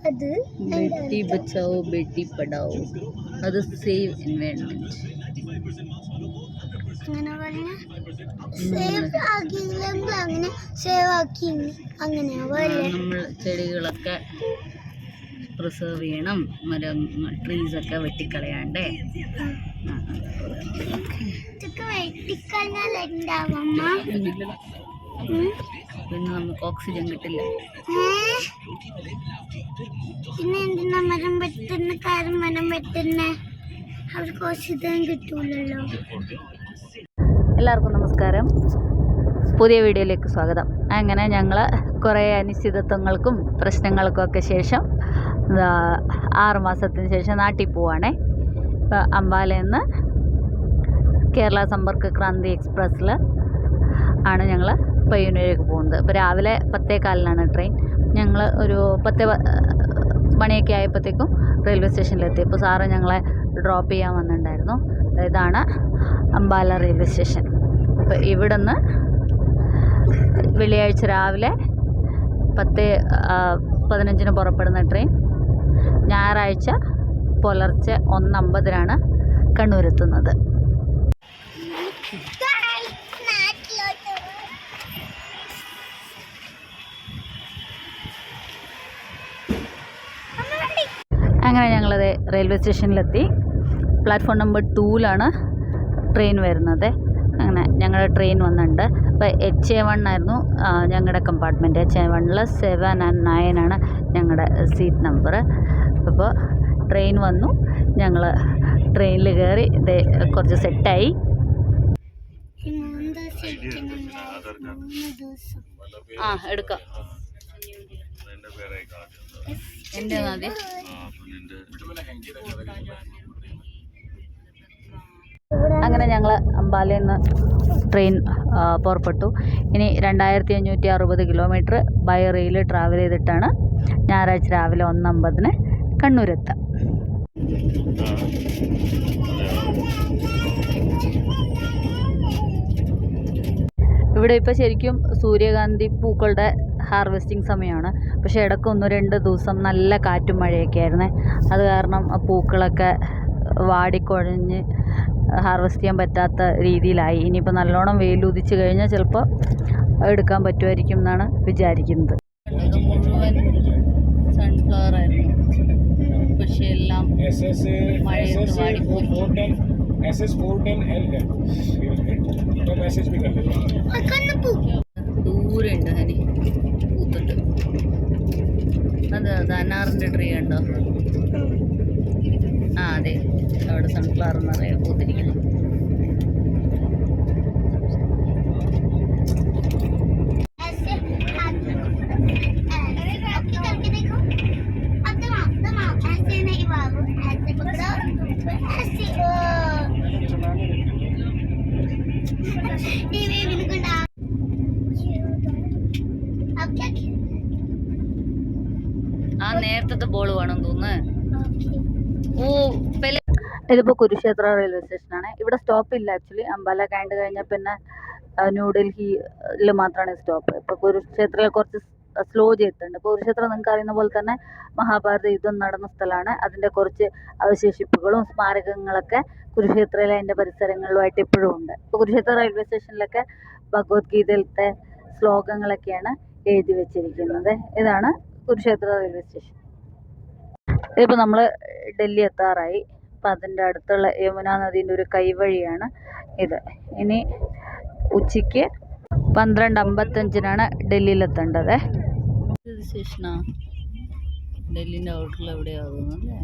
बेटी बचाओ बेटी पढ़ाओ അത് save environment നമ്മൾ ചെടികളൊക്കെ പ്രിസർവ് ചെയ്യണം ട്രീസ് ഒക്കെ വെട്ടിക്കളയാണ്ടേ പിന്നെ നമുക്ക് ഓക്സിജൻ കിട്ടില്ല പിന്നെ എന്തിനാ മരം വെട്ടുന്ന കാര്യം മരം വെട്ടുന്ന അവർക്ക് ഓക്സിജൻ കിട്ടൂലല്ലോ. എല്ലാവർക്കും നമസ്കാരം, പുതിയ വീഡിയോയിലേക്ക് സ്വാഗതം. അങ്ങനെ ഞങ്ങൾ കുറേ അനിശ്ചിതത്വങ്ങൾക്കും പ്രശ്നങ്ങൾക്കും ഒക്കെ ശേഷം 6 മാസത്തിന് ശേഷം നാട്ടിൽ പോവുകയാണേ. അംബാലയിൽ നിന്ന് കേരള സമ്പർക്ക് ക്രാന്തി എക്സ്പ്രസ്സിൽ ആണ് ഞങ്ങൾ പയ്യന്നൂരേക്ക് പോകുന്നത്. ഇപ്പോൾ രാവിലെ 10:15 ട്രെയിൻ. ഞങ്ങൾ ഒരു 10 മണിയൊക്കെ ആയപ്പോഴത്തേക്കും റെയിൽവേ സ്റ്റേഷനിലെത്തി. ഇപ്പോൾ സാറ് ഞങ്ങളെ ഡ്രോപ്പ് ചെയ്യാൻ വന്നിട്ടുണ്ടായിരുന്നു. ഇതാണ് അംബാല റെയിൽവേ സ്റ്റേഷൻ. അപ്പോൾ ഇവിടെ നിന്ന് വെള്ളിയാഴ്ച രാവിലെ 10:15 പുറപ്പെടുന്ന ട്രെയിൻ ഞായറാഴ്ച പുലർച്ചെ 1:50 കണ്ണൂരെത്തുന്നത്. അങ്ങനെ ഞങ്ങളത് റെയിൽവേ സ്റ്റേഷനിലെത്തി. പ്ലാറ്റ്ഫോം നമ്പർ 2 ട്രെയിൻ വരുന്നത്. അങ്ങനെ ഞങ്ങളുടെ ട്രെയിൻ വന്നിട്ടുണ്ട്. അപ്പോൾ HA1 ആയിരുന്നു ഞങ്ങളുടെ കമ്പാർട്ട്മെൻറ്റ്. HA1 7 and 9 ഞങ്ങളുടെ സീറ്റ് നമ്പർ. അപ്പോൾ ട്രെയിൻ വന്നു, ഞങ്ങൾ ട്രെയിനിൽ കയറി കുറച്ച് സെറ്റായി. എടുക്കാം. എൻ്റെ ആദ്യം അങ്ങനെ ഞങ്ങൾ അംബാലയിൽ നിന്ന് ട്രെയിൻ പുറപ്പെട്ടു. ഇനി 2560 കിലോമീറ്റർ ബൈ റെയിൽ ട്രാവൽ ചെയ്തിട്ടാണ് ഞായറാഴ്ച രാവിലെ 1:50 കണ്ണൂരെത്തുക. ഇവിടെ ഇപ്പോൾ ശരിക്കും സൂര്യകാന്തി പൂക്കളുടെ ഹാർവെസ്റ്റിംഗ് സമയമാണ്. പക്ഷേ ഇടയ്ക്ക് 1-2 ദിവസം നല്ല കാറ്റും മഴയൊക്കെ ആയിരുന്നേ. അത് കാരണം പൂക്കളൊക്കെ വാടിക്കുഴഞ്ഞ് ഹാർവെസ്റ്റ് ചെയ്യാൻ പറ്റാത്ത രീതിയിലായി. ഇനിയിപ്പോൾ നല്ലോണം വെയിലുദിച്ച് കഴിഞ്ഞാൽ ചിലപ്പോൾ എടുക്കാൻ പറ്റുമായിരിക്കും എന്നാണ് വിചാരിക്കുന്നത്. മുഴുവൻ സൺഫ്ലവർ ആയിരുന്നു, പക്ഷേ എല്ലാം മഴയത്ത് വാടിപ്പോയി. ദൂരെ ഉണ്ട് ഹനി പൂത്തിട്ട്. അത് അനാറിൻ്റെ ട്രീ ഉണ്ടോ? അതെ, അവിടെ സൺഫ്ലവർ നിറയെ പൂത്തിരിക്കുന്നു. നേരത്തെ ബോൾ വേണം തോന്നുന്നു. ഇതിപ്പോൾ കുരുക്ഷേത്ര റെയിൽവേ സ്റ്റേഷനാണ്. ഇവിടെ സ്റ്റോപ്പ് ഇല്ല ആക്ച്വലി. അംബാല കണ്ടു കഴിഞ്ഞാൽ പിന്നെ ന്യൂഡൽഹിയിൽ മാത്രമാണ് സ്റ്റോപ്പ്. ഇപ്പോൾ കുരുക്ഷേത്രയിൽ കുറച്ച് സ്ലോ ചെയ്തിട്ടുണ്ട്. ഇപ്പോൾ കുരുക്ഷേത്രം നിങ്ങൾക്ക് അറിയുന്ന പോലെ തന്നെ മഹാഭാരത യുദ്ധം നടന്ന സ്ഥലമാണ്. അതിൻ്റെ കുറച്ച് അവശേഷിപ്പുകളും സ്മാരകങ്ങളൊക്കെ കുരുക്ഷേത്രയിലെ അതിൻ്റെ പരിസരങ്ങളിലുമായിട്ട് ഇപ്പോഴും ഉണ്ട്. ഇപ്പോൾ കുരുക്ഷേത്ര റെയിൽവേ സ്റ്റേഷനിലൊക്കെ ഭഗവത്ഗീതയിലത്തെ ശ്ലോകങ്ങളൊക്കെയാണ് എഴുതി വെച്ചിരിക്കുന്നത്. ഇതാണ് കുരുക്ഷേത്ര റെയിൽവേ സ്റ്റേഷൻ. ഇപ്പോൾ നമ്മൾ ഡൽഹി എത്താറായി. അപ്പം അതിൻ്റെ അടുത്തുള്ള യമുന നദീൻ്റെ ഒരു കൈവഴിയാണ് ഇത്. ഇനി ഉച്ചയ്ക്ക് 12:55 ഡൽഹിയിലെത്തേണ്ടത്. സ്റ്റേഷനാ ഡൽഹിൻ്റെ ഔട്ടറിൽ എവിടെയാകുന്നല്ലേ?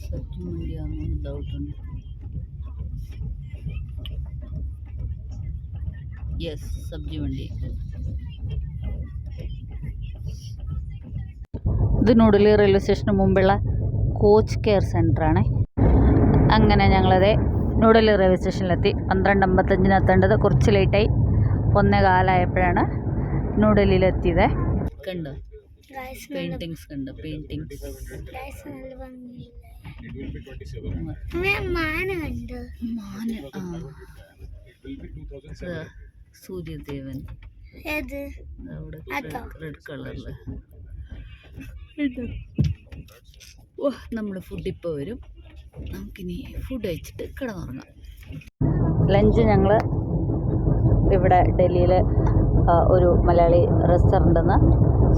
സബ്ജി മണ്ടിയാണെന്ന് ഡൗട്ടുണ്ട്. യെസ്, സബ്ജി മണ്ടി. ഇത് ന്യൂഡൽഹി റെയിൽവേ സ്റ്റേഷന് മുമ്പുള്ള കോച്ച് കെയർ സെൻ്ററാണ്. അങ്ങനെ ഞങ്ങളത് ന്യൂഡൽഹി റെയിൽവേ സ്റ്റേഷനിലെത്തി. 12:55 എത്തേണ്ടത്. കുറച്ച് ലേറ്റായി. 1:15 ന്യൂഡൽഹിയിലെത്തിയത്. കണ്ടോ പെയിൻറ്റിങ്സ്? കണ്ടോ പെയിൻറ്റിങ്സ്? സൂര്യദേവൻ ഏത് അവിടെ അതോ? റെഡ് കളറിൽ. ഓ, നമ്മുടെ ഫുഡ് ഇപ്പോൾ വരും. നമുക്കിനി ഫുഡ് കഴിച്ചിട്ട് കിടന്നുറങ്ങാം. ലഞ്ച് ഞങ്ങൾ ഇവിടെ ഡൽഹിയിൽ ഒരു മലയാളി റെസ്റ്റോറൻറ്റിൽ നിന്ന്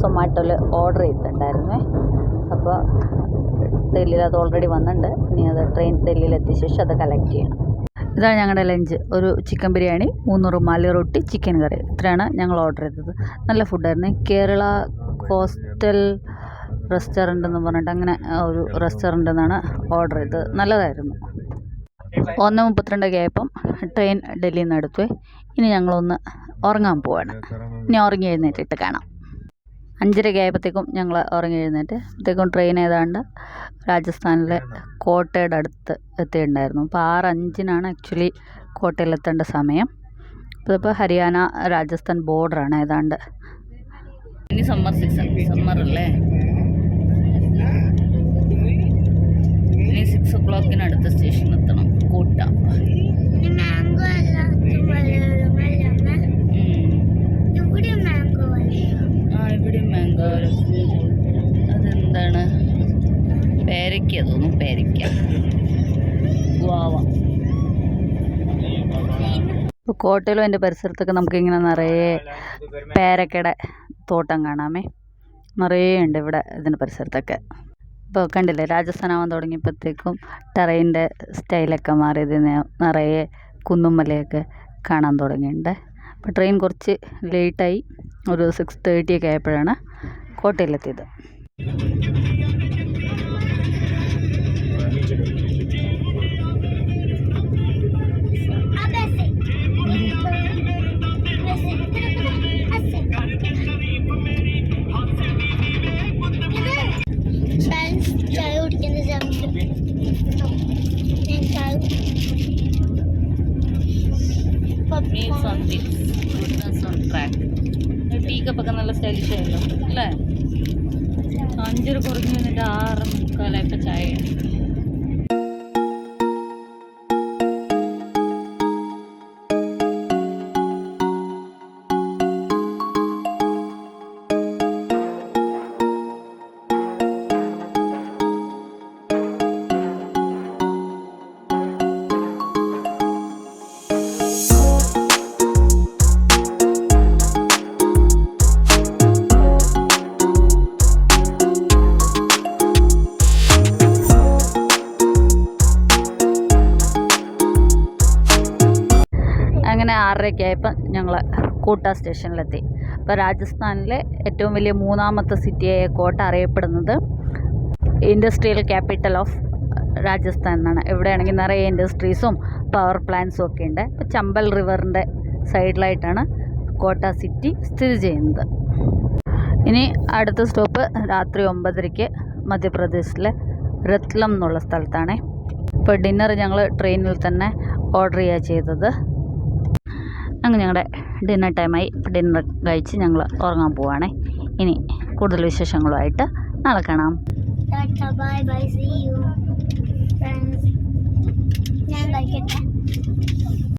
സൊമാറ്റോയിൽ ഓർഡർ ചെയ്തിട്ടുണ്ടായിരുന്നേ. അപ്പോൾ ഡൽഹിയിൽ അത് ഓൾറെഡി വന്നിട്ടുണ്ട്. ഇനി അത് ട്രെയിൻ ഡൽഹിയിൽ എത്തിയ ശേഷം അത് കളക്ട് ചെയ്യണം. ഇതാണ് ഞങ്ങളുടെ ലഞ്ച്. ഒരു ചിക്കൻ ബിരിയാണി, 3 റുമാലി റൊട്ടി, ചിക്കൻ കറി. ഇത്രയാണ് ഞങ്ങൾ ഓർഡർ ചെയ്തത്. നല്ല ഫുഡായിരുന്നു. കേരള കോസ്റ്റൽ റെസ്റ്റോറൻ്റ് എന്ന് പറഞ്ഞിട്ട് അങ്ങനെ ഒരു റെസ്റ്റോറൻറ്റിൽ നിന്നാണ് ഓർഡർ ചെയ്തത്. നല്ലതായിരുന്നു. 1:32 ആയപ്പം ട്രെയിൻ ഡൽഹിയിൽ നിന്ന് എടുത്തു. ഇനി ഞങ്ങളൊന്ന് ഉറങ്ങാൻ പോവാണ്. ഇനി ഉറങ്ങി എഴുന്നേറ്റിട്ട് കാണാം. 5:30 ആയപ്പോഴത്തേക്കും ഞങ്ങൾ ഉറങ്ങി എഴുന്നേറ്റപ്പോഴത്തേക്കും ട്രെയിൻ ഏതാണ്ട് രാജസ്ഥാനിലെ കോട്ടയുടെ അടുത്ത് എത്തിയിട്ടുണ്ടായിരുന്നു. അപ്പോൾ 6:05 ആക്ച്വലി കോട്ടയിലെത്തേണ്ട സമയം. അപ്പോൾ ഇപ്പോൾ ഹരിയാന രാജസ്ഥാൻ ബോർഡറാണ് ഏതാണ്ട്. ഇനി സമ്മറല്ലേ. ഇനി 6 o'clock അടുത്ത സ്റ്റേഷനിൽ എത്തണം, കോട്ട. മാംഗോ ഇവിടെ മാംഗോ ഇവിടെയും മാംഗോ. അതെന്താണ്? പേരയ്ക്ക തോന്നും. പേരയ്ക്ക. വാവ. ഇപ്പോൾ കോട്ടയിലും അതിൻ്റെ പരിസരത്തൊക്കെ നമുക്കിങ്ങനെ നിറയെ പേരക്കയുടെ തോട്ടം കാണാമേ. നിറയെ ഉണ്ട് ഇവിടെ ഇതിൻ്റെ പരിസരത്തൊക്കെ. ഇപ്പോൾ കണ്ടില്ലേ, രാജസ്ഥാനാവാൻ തുടങ്ങിയപ്പോഴത്തേക്കും ടെറൈൻ്റെ സ്റ്റൈലൊക്കെ മാറിയത് നിറയെ കുന്നും മലയൊക്കെ കാണാൻ തുടങ്ങിയിട്ടുണ്ട്. അപ്പോൾ ട്രെയിൻ കുറച്ച് ലേറ്റായി. ഒരു 6:30 ഒക്കെ ആയപ്പോഴാണ് കോട്ടയിലെത്തിയത്. ചായ കുടിക്കുന്ന ടീ കപ്പൊക്കെ നല്ല സ്റ്റൈലിഷ് ആയല്ലോ അല്ലേ? 5 കുറഞ്ഞ് വന്നിട്ട് 6:45 ചായ. അങ്ങനെ 6:30 ആയപ്പോൾ ഞങ്ങൾ കോട്ട സ്റ്റേഷനിലെത്തി. അപ്പോൾ രാജസ്ഥാനിലെ ഏറ്റവും വലിയ 3ാമത്തെ സിറ്റിയായ കോട്ട അറിയപ്പെടുന്നത് ഇൻഡസ്ട്രിയൽ ക്യാപിറ്റൽ ഓഫ് രാജസ്ഥാൻ എന്നാണ്. ഇവിടെയാണെങ്കിൽ നിറയെ ഇൻഡസ്ട്രീസും പവർ പ്ലാന്റ്സും ഒക്കെ ഉണ്ട്. ഇപ്പോൾ ചമ്പൽ റിവറിൻ്റെ സൈഡിലായിട്ടാണ് കോട്ട സിറ്റി സ്ഥിതി ചെയ്യുന്നത്. ഇനി അടുത്ത സ്റ്റോപ്പ് രാത്രി 9:30 മധ്യപ്രദേശിലെ രത്ലം എന്നുള്ള സ്ഥലത്താണ്. ഇപ്പോൾ ഡിന്നർ ഞങ്ങൾ ട്രെയിനിൽ തന്നെ ഓർഡർ ചെയ്യുക ചെയ്തത്. അങ്ങനെ ഞങ്ങളുടെ ഡിന്നർ ടൈമായി. ഡിന്നർ കഴിച്ച് ഞങ്ങൾ ഉറങ്ങാൻ പോവുകയാണ്. ഇനി കൂടുതൽ വിശേഷങ്ങളുമായിട്ട് നാളെ കാണാം. Bye bye, see you friends. ഞാൻ കഴിക്കട്ടെ.